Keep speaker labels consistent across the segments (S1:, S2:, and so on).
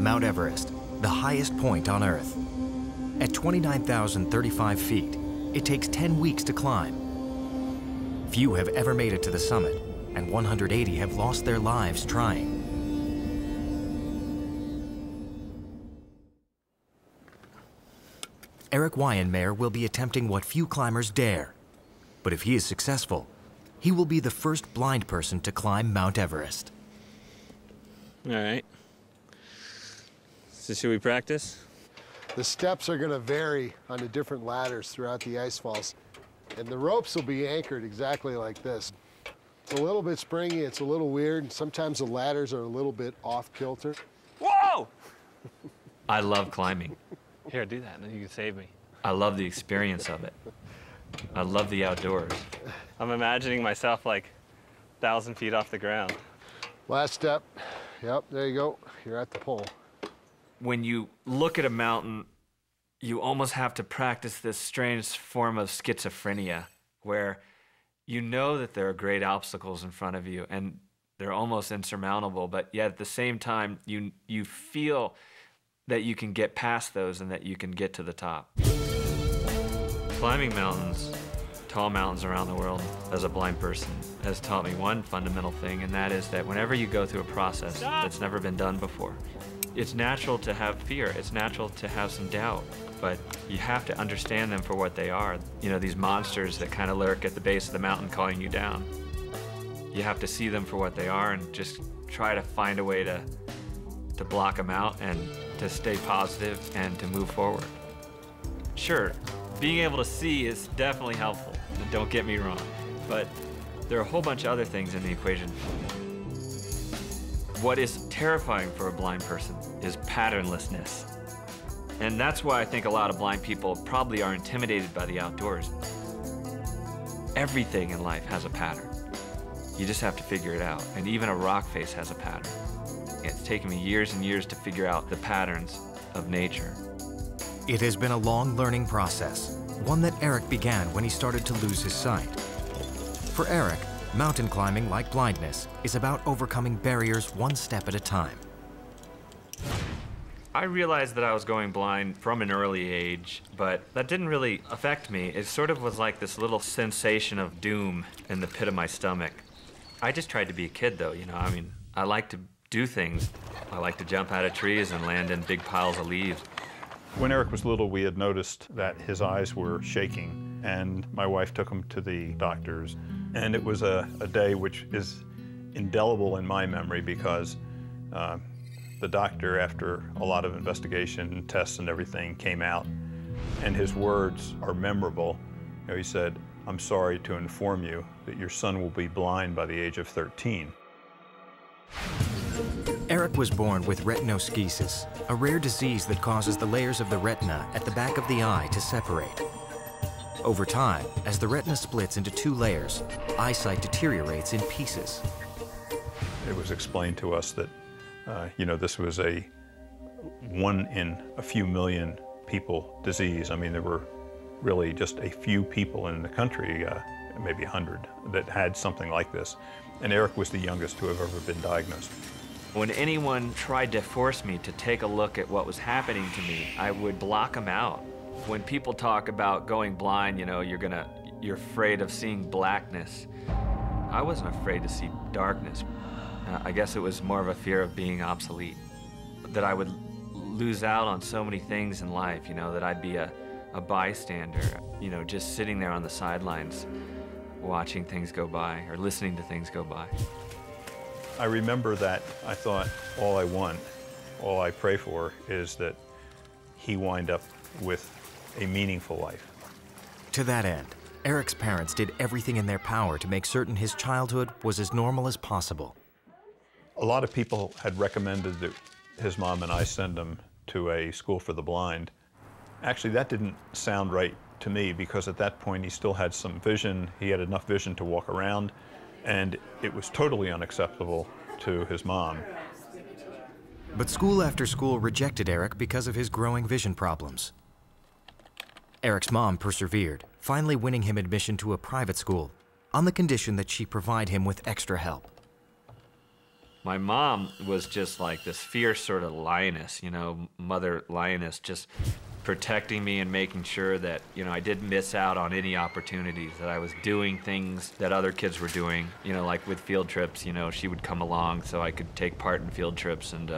S1: Mount Everest, the highest point on Earth. At 29,035 feet, it takes 10 weeks to climb. Few have ever made it to the summit, and 180 have lost their lives trying. Eric Weihenmayer will be attempting what few climbers dare. But if he is successful, he will be the first blind person to climb Mount Everest.
S2: All right. So should we practice?
S3: The steps are going to vary on the different ladders throughout the ice falls. And the ropes will be anchored exactly like this. It's a little bit springy, it's a little weird, and sometimes the ladders are a little bit off kilter.
S2: Whoa!
S4: I love climbing.
S2: Here, do that, and then you can save me.
S4: I love the experience of it. I love the outdoors.
S2: I'm imagining myself like 1,000 feet off the ground.
S3: Last step. Yep, there you go. You're at the pole.
S4: When you look at a mountain, you almost have to practice this strange form of schizophrenia where you know that there are great obstacles in front of you and they're almost insurmountable, but yet at the same time, you feel that you can get past those and that you can get to the top. Climbing mountains, tall mountains around the world, as a blind person, has taught me one fundamental thing, and that is that whenever you go through a process that's never been done before, it's natural to have fear, it's natural to have some doubt, but you have to understand them for what they are. You know, these monsters that kind of lurk at the base of the mountain calling you down. You have to see them for what they are and just try to find a way to block them out and to stay positive and to move forward. Sure, being able to see is definitely helpful, and don't get me wrong, but there are a whole bunch of other things in the equation. What is terrifying for a blind person is patternlessness. And that's why I think a lot of blind people probably are intimidated by the outdoors. Everything in life has a pattern. You just have to figure it out, and even a rock face has a pattern. It's taken me years and years to figure out the patterns of nature.
S1: It has been a long learning process, one that Eric began when he started to lose his sight. For Eric, mountain climbing, like blindness, is about overcoming barriers one step at a time.
S4: I realized that I was going blind from an early age, but that didn't really affect me. It sort of was like this little sensation of doom in the pit of my stomach. I just tried to be a kid, though, you know. I mean, I like to do things. I like to jump out of trees and land in big piles of leaves.
S5: When Eric was little, we had noticed that his eyes were shaking, and my wife took him to the doctors. And it was a day which is indelible in my memory because the doctor, after a lot of investigation, tests and everything, came out, and his words are memorable. You know, he said, "I'm sorry to inform you that your son will be blind by the age of 13.
S1: Eric was born with retinoschisis, a rare disease that causes the layers of the retina at the back of the eye to separate. Over time, as the retina splits into two layers, eyesight deteriorates in pieces.
S5: It was explained to us that, you know, this was a 1 in a few million people disease. I mean, there were really just a few people in the country, maybe 100, that had something like this. And Eric was the youngest to have ever been diagnosed.
S4: When anyone tried to force me to take a look at what was happening to me, I would block them out. When people talk about going blind, you know, you're afraid of seeing blackness. I wasn't afraid to see darkness. I guess it was more of a fear of being obsolete, that I would lose out on so many things in life, you know, that I'd be a bystander, you know, just sitting there on the sidelines, watching things go by or listening to things go by.
S5: I remember that I thought, all I want, all I pray for is that he wind up with a meaningful life.
S1: To that end, Eric's parents did everything in their power to make certain his childhood was as normal as possible.
S5: A lot of people had recommended that his mom and I send him to a school for the blind. Actually, that didn't sound right to me because at that point he still had some vision. He had enough vision to walk around, and it was totally unacceptable to his mom.
S1: But school after school rejected Eric because of his growing vision problems. Eric's mom persevered, finally winning him admission to a private school on the condition that she provide him with extra help.
S4: My mom was just like this fierce sort of lioness, you know, mother lioness, just protecting me and making sure that, you know, I didn't miss out on any opportunities, that I was doing things that other kids were doing, you know, like with field trips, you know, she would come along so I could take part in field trips, and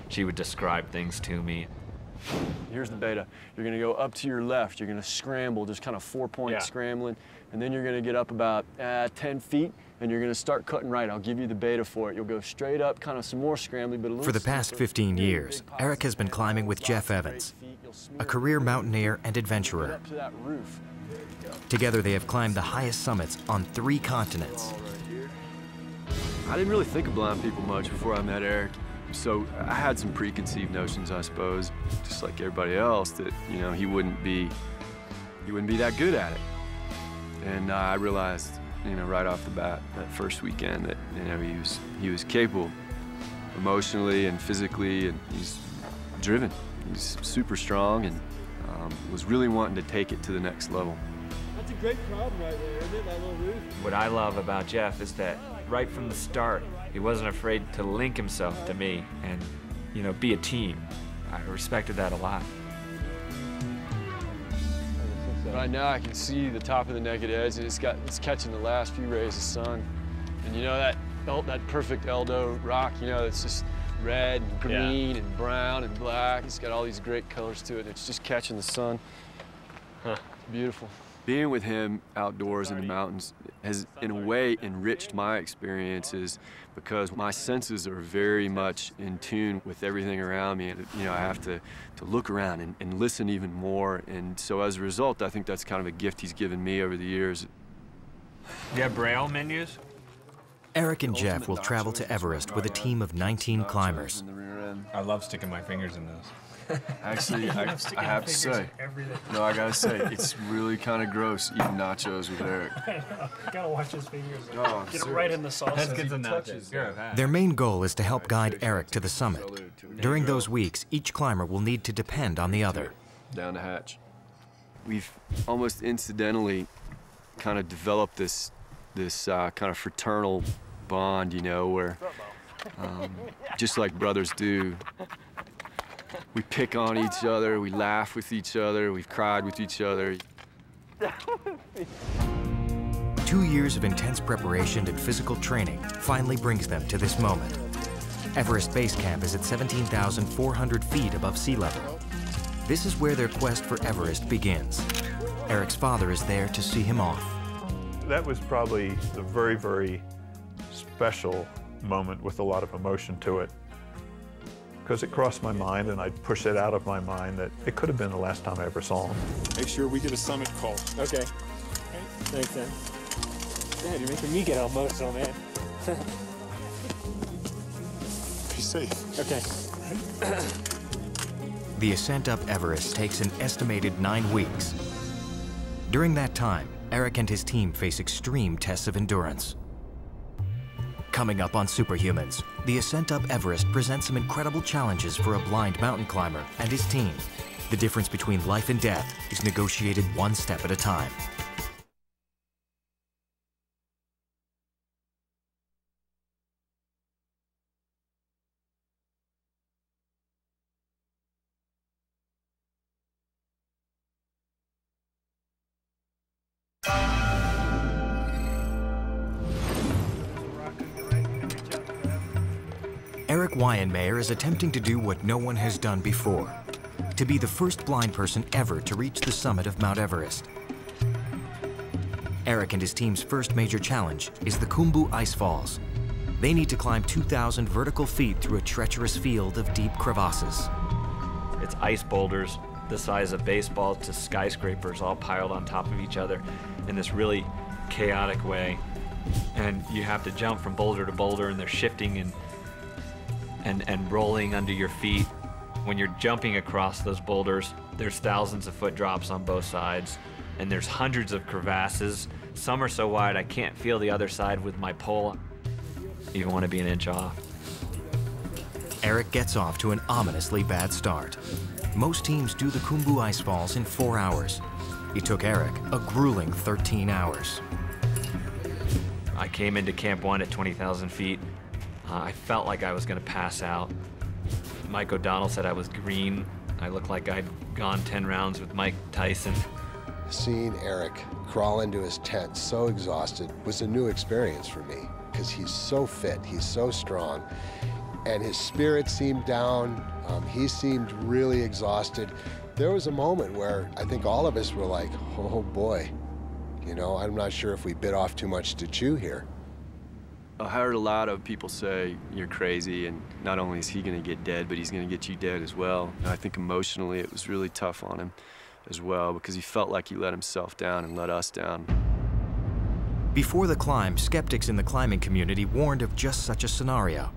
S4: she would describe things to me.
S6: Here's the beta. You're gonna go up to your left, you're gonna scramble, just kind of 4-point scrambling, and then you're gonna get up about 10 feet, and you're gonna start cutting right. I'll give you the beta for it. You'll go straight up, kind of some more scrambling, but a little
S1: For the past 15 years, Eric has been climbing with Jeff Evans, a career mountaineer and adventurer.
S6: up to that roof.
S1: Together they have climbed the highest summits on 3 continents.
S6: I didn't really think of blind people much before I met Eric. So I had some preconceived notions, I suppose, just like everybody else, that, you know, he wouldn't be that good at it. And I realized, you know, right off the bat, that first weekend, that, you know, he was capable emotionally and physically, and he's driven. He's super strong, and was really wanting to take it to the next level.
S7: That's a great problem right there, isn't it, that little roof?
S4: What I love about Jeff is that right from the start, he wasn't afraid to link himself to me and, you know, be a team. I respected that a lot.
S6: Right now I can see the top of the naked edge, and it's catching the last few rays of sun. And you know that perfect Eldo rock, you know, it's just red and green and brown and black. It's got all these great colors to it, and it's just catching the sun. It's beautiful. Being with him outdoors in the mountains has, in a way, enriched my experiences, because my senses are very much in tune with everything around me. And, you know, I have to look around and listen even more. And so as a result, I think that's kind of a gift he's given me over the years.
S4: You have Braille menus?
S1: Eric and Jeff will travel to Everest with a team of 19 climbers.
S2: I love sticking my fingers in those.
S6: Actually, I have to say, no, I gotta say, it's really kind of gross eating nachos with Eric.
S7: You gotta watch his fingers.
S6: Oh,
S7: Get it right in the sauce.
S2: Let's get some nachos.
S1: Their main goal is to help guide Eric to the summit. During those weeks, each climber will need to depend on the other.
S6: Down the hatch. We've almost incidentally kind of developed this kind of fraternal bond, you know, where just like brothers do, we pick on each other, we laugh with each other, we've cried with each other.
S1: 2 years of intense preparation and physical training finally brings them to this moment. Everest Base Camp is at 17,400 feet above sea level. This is where their quest for Everest begins. Eric's father is there to see him off.
S5: That was probably a very, very special moment with a lot of emotion to it, because it crossed my mind, and I'd push it out of my mind that it could have been the last time I ever saw him.
S7: Make sure we get a summit call. Okay. Thanks, man. Dad, you're making me get all emotional, man.
S5: Be safe.
S7: Okay.
S1: The ascent up Everest takes an estimated 9 weeks. During that time, Eric and his team face extreme tests of endurance. Coming up on Superhumans, the ascent up Everest presents some incredible challenges for a blind mountain climber and his team. The difference between life and death is negotiated one step at a time. Eric Wyanmayer is attempting to do what no one has done before, to be the first blind person ever to reach the summit of Mount Everest. Eric and his team's first major challenge is the Khumbu Ice Falls. They need to climb 2,000 vertical feet through a treacherous field of deep crevasses.
S4: It's ice boulders the size of baseballs to skyscrapers all piled on top of each other in this really chaotic way. And you have to jump from boulder to boulder, and they're shifting and rolling under your feet. When you're jumping across those boulders, there's thousands of foot drops on both sides, and there's hundreds of crevasses. Some are so wide I can't feel the other side with my pole. You want to be an inch off.
S1: Eric gets off to an ominously bad start. Most teams do the Khumbu Ice Falls in 4 hours. It took Eric a grueling 13 hours.
S4: I came into Camp 1 at 20,000 feet, I felt like I was going to pass out. Mike O'Donnell said I was green. I looked like I'd gone 10 rounds with Mike Tyson.
S3: Seeing Eric crawl into his tent so exhausted was a new experience for me, because he's so fit, he's so strong, and his spirit seemed down. He seemed really exhausted. There was a moment where I think all of us were like, oh boy, you know, I'm not sure if we bit off too much to chew here.
S6: I heard a lot of people say you're crazy, and not only is he going to get dead, but he's going to get you dead as well. And I think emotionally it was really tough on him as well, because he felt like he let himself down and let us down.
S1: Before the climb, skeptics in the climbing community warned of just such a scenario.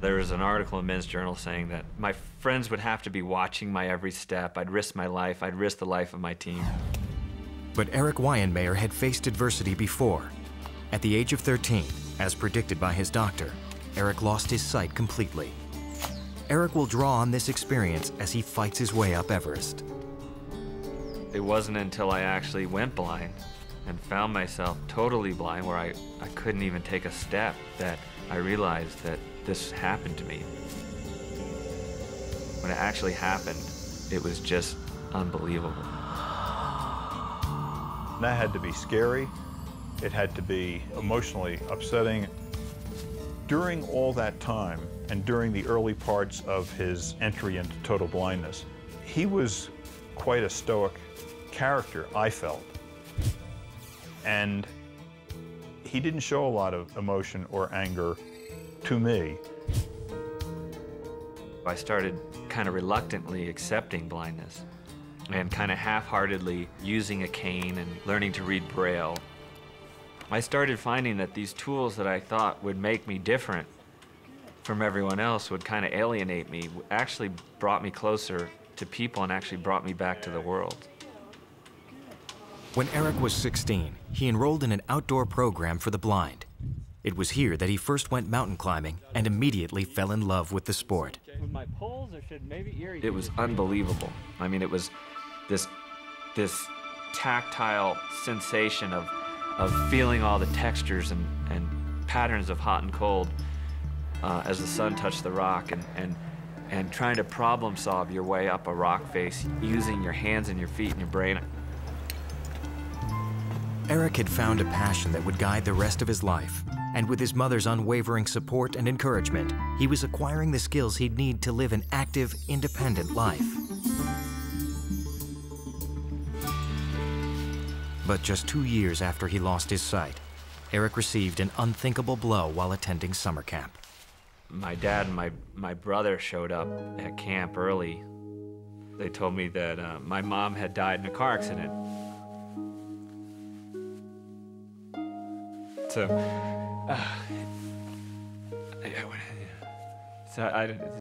S4: There was an article in Men's Journal saying that my friends would have to be watching my every step. I'd risk my life. I'd risk the life of my team.
S1: But Eric Wyanmayer had faced adversity before. At the age of 13, as predicted by his doctor, Eric lost his sight completely. Eric will draw on this experience as he fights his way up Everest.
S4: It wasn't until I actually went blind and found myself totally blind, where I couldn't even take a step, that I realized that this happened to me. When it actually happened, it was just unbelievable.
S5: That had to be scary. It had to be emotionally upsetting. During all that time, and during the early parts of his entry into total blindness, he was quite a stoic character, I felt. And he didn't show a lot of emotion or anger to me.
S4: I started kind of reluctantly accepting blindness and kind of half-heartedly using a cane and learning to read Braille. I started finding that these tools that I thought would make me different from everyone else, would kind of alienate me, actually brought me closer to people and actually brought me back to the world.
S1: When Eric was 16, he enrolled in an outdoor program for the blind. It was here that he first went mountain climbing and immediately fell in love with the sport.
S7: With my poles, or should maybe irrigate?
S4: It was unbelievable. I mean, it was this tactile sensation of feeling all the textures and patterns of hot and cold as the sun touched the rock, and trying to problem solve your way up a rock face using your hands and your feet and your brain.
S1: Eric had found a passion that would guide the rest of his life, and with his mother's unwavering support and encouragement, he was acquiring the skills he'd need to live an active, independent life. But just 2 years after he lost his sight, Eric received an unthinkable blow while attending summer camp.
S4: My dad and my brother showed up at camp early. They told me that my mom had died in a car accident. So,